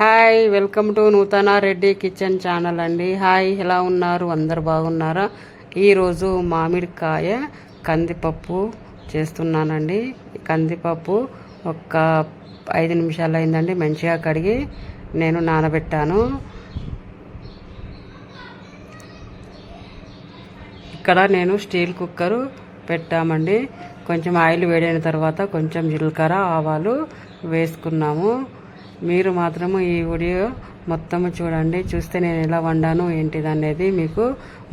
Hi, welcome to నూతన Reddy kitchen channel అండి. Hi, ఎలా ఉన్నారు? అందరు బాగున్నారా? ఈరోజు మామిడికాయ కందిపప్పు చేస్తున్నానండి. కందిపప్పు ఒక 5 నిమిషాలు అయిందండి. మంచిగా కడిగి నేను నానబెట్టాను. ఇక్కడ నేను స్టీల్ కుక్కరు పెట్టామండి. కొంచెం ఆయిల్ వేడైన తర్వాత కొంచెం జీలకర్ర ఆవాలు వేసుకున్నాము. మీరు మాత్రము ఈ వీడియో మొత్తము చూడండి. చూస్తే నేను ఎలా వండాను ఏంటిది అనేది మీకు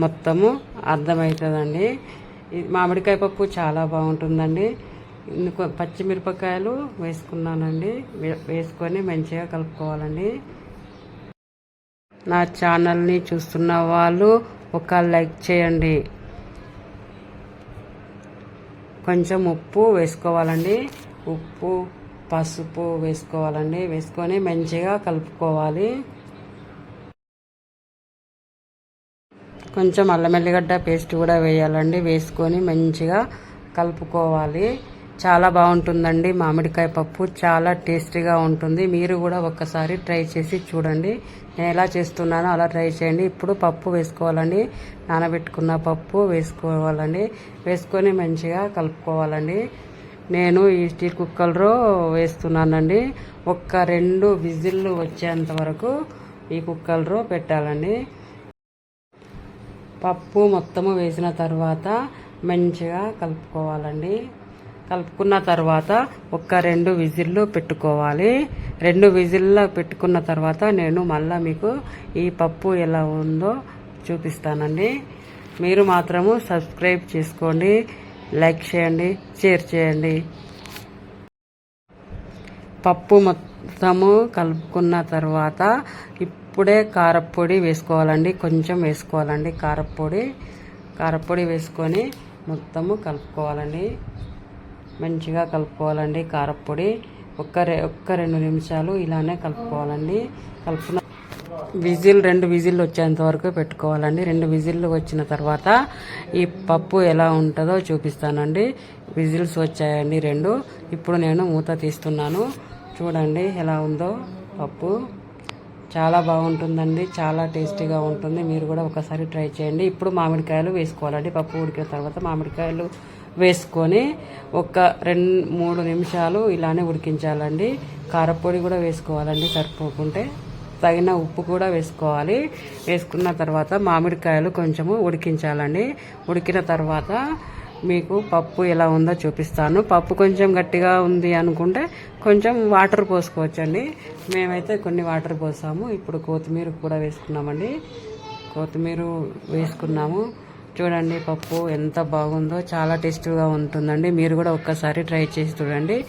మొత్తము అర్థమవుతుందండి. మామిడికాయ పప్పు చాలా బాగుంటుందండి. పచ్చిమిరపకాయలు వేసుకున్నానండి. వేసుకొని మంచిగా కలుపుకోవాలండి. నా ఛానల్ని చూస్తున్న వాళ్ళు ఒక లైక్ చేయండి. కొంచెం ఉప్పు వేసుకోవాలండి. ఉప్పు పసుపు వేసుకోవాలండి. వేసుకొని మంచిగా కలుపుకోవాలి. కొంచెం అల్లం ఎల్లిగడ్డ పేస్ట్ కూడా వేయాలండి. వేసుకొని మంచిగా కలుపుకోవాలి. చాలా బాగుంటుందండి. మామిడికాయ పప్పు చాలా టేస్టీగా ఉంటుంది. మీరు కూడా ఒక్కసారి ట్రై చేసి చూడండి. నేను ఎలా చేస్తున్నానో అలా ట్రై చేయండి. ఇప్పుడు పప్పు వేసుకోవాలండి. నానబెట్టుకున్న పప్పు వేసుకోవాలండి. వేసుకొని మంచిగా కలుపుకోవాలండి. నేను ఈ స్టీల్ కుక్కర్లో వేస్తున్నానండి. 2 విజిల్లు వచ్చేంత వరకు ఈ కుక్కర్లో పెట్టాలండి. పప్పు మొత్తము వేసిన తర్వాత మంచిగా కలుపుకోవాలండి. కలుపుకున్న తర్వాత 2 విజిల్లు పెట్టుకోవాలి. 2 విజిల్లో పెట్టుకున్న తర్వాత నేను మళ్ళీ మీకు ఈ పప్పు ఎలా ఉందో చూపిస్తానండి. మీరు మాత్రము సబ్స్క్రైబ్ చేసుకోండి, లైక్ చేయండి, షేర్ చేయండి. పప్పు మొత్తము కలుపుకున్న తర్వాత ఇప్పుడే కారపొడి వేసుకోవాలండి. కొంచెం వేసుకోవాలండి కారపొడి వేసుకొని మొత్తము కలుపుకోవాలండి. మంచిగా కలుపుకోవాలండి. కారపొడి ఒక్క 2 నిమిషాలు ఇలానే కలుపుకోవాలండి. కలుపుకున్న 2 విజిల్లు వచ్చేంత వరకు పెట్టుకోవాలండి. 2 విజిల్లు వచ్చిన తర్వాత ఈ పప్పు ఎలా ఉంటుందో చూపిస్తానండి. విజిల్స్ వచ్చాయండి 2. ఇప్పుడు నేను మూత తీస్తున్నాను. చూడండి ఎలా ఉందో పప్పు. చాలా బాగుంటుందండి. చాలా టేస్టీగా ఉంటుంది. మీరు కూడా ఒకసారి ట్రై చేయండి. ఇప్పుడు మామిడికాయలు వేసుకోవాలండి. పప్పు ఉడికిన తర్వాత మామిడికాయలు వేసుకొని 2-3 నిమిషాలు ఇలానే ఉడికించాలండి. కారపొడి కూడా వేసుకోవాలండి. సరిపోకుంటే తగిన ఉప్పు కూడా వేసుకోవాలి. వేసుకున్న తర్వాత మామిడికాయలు కొంచెము ఉడికించాలండి. ఉడికిన తర్వాత మీకు పప్పు ఎలా ఉందో చూపిస్తాను. పప్పు కొంచెం గట్టిగా ఉంది అనుకుంటే కొంచెం వాటర్ పోసుకోవచ్చండి. మేమైతే కొన్ని వాటర్ పోసాము. ఇప్పుడు కొత్తిమీర కూడా వేసుకున్నామండి. కొత్తిమీర వేసుకున్నాము. చూడండి పప్పు ఎంత బాగుందో. చాలా టేస్టీగా ఉంటుందండి. మీరు కూడా ఒక్కసారి ట్రై చేసి చూడండి.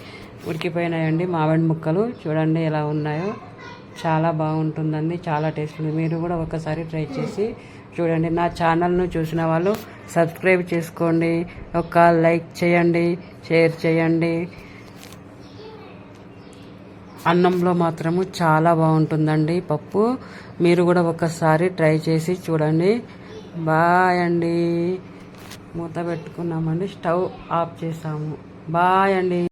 ఉడికిపోయినాయండి మామిడి ముక్కలు. చూడండి ఎలా ఉన్నాయో. చాలా బాగుంటుందండి. చాలా టేస్ట్ ఉంది. మీరు కూడా ఒకసారి ట్రై చేసి చూడండి. నా ఛానల్ను చూసిన వాళ్ళు సబ్స్క్రైబ్ చేసుకోండి, ఒక లైక్ చేయండి, షేర్ చేయండి. అన్నంలో మాత్రము చాలా బాగుంటుందండి పప్పు. మీరు కూడా ఒకసారి ట్రై చేసి చూడండి. బాయ్ అండి. మూత పెట్టుకున్నామండి. స్టవ్ ఆఫ్ చేసాము. బాయ్ అండి.